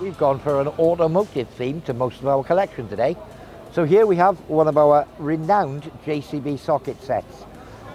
We've gone for an automotive theme to most of our collection today. So here we have one of our renowned JCB socket sets.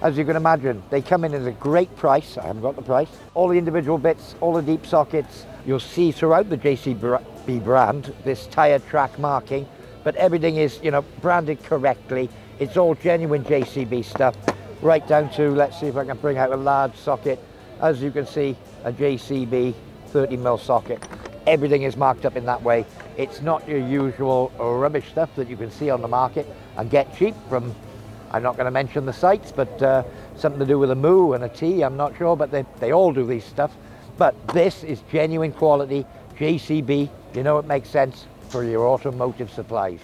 As you can imagine, they come in at a great price. I haven't got the price. All the individual bits, all the deep sockets, you'll see throughout the JCB brand, this tire track marking, but everything is, branded correctly. It's all genuine JCB stuff, right down to, let's see if I can bring out a large socket. As you can see, a JCB 30mm socket. Everything is marked up in that way. It's not your usual rubbish stuff that you can see on the market and get cheap from, I'm not going to mention the sites, but something to do with a moo and a T, I'm not sure, but they all do these stuff. But this is genuine quality JCB, it makes sense for your automotive supplies.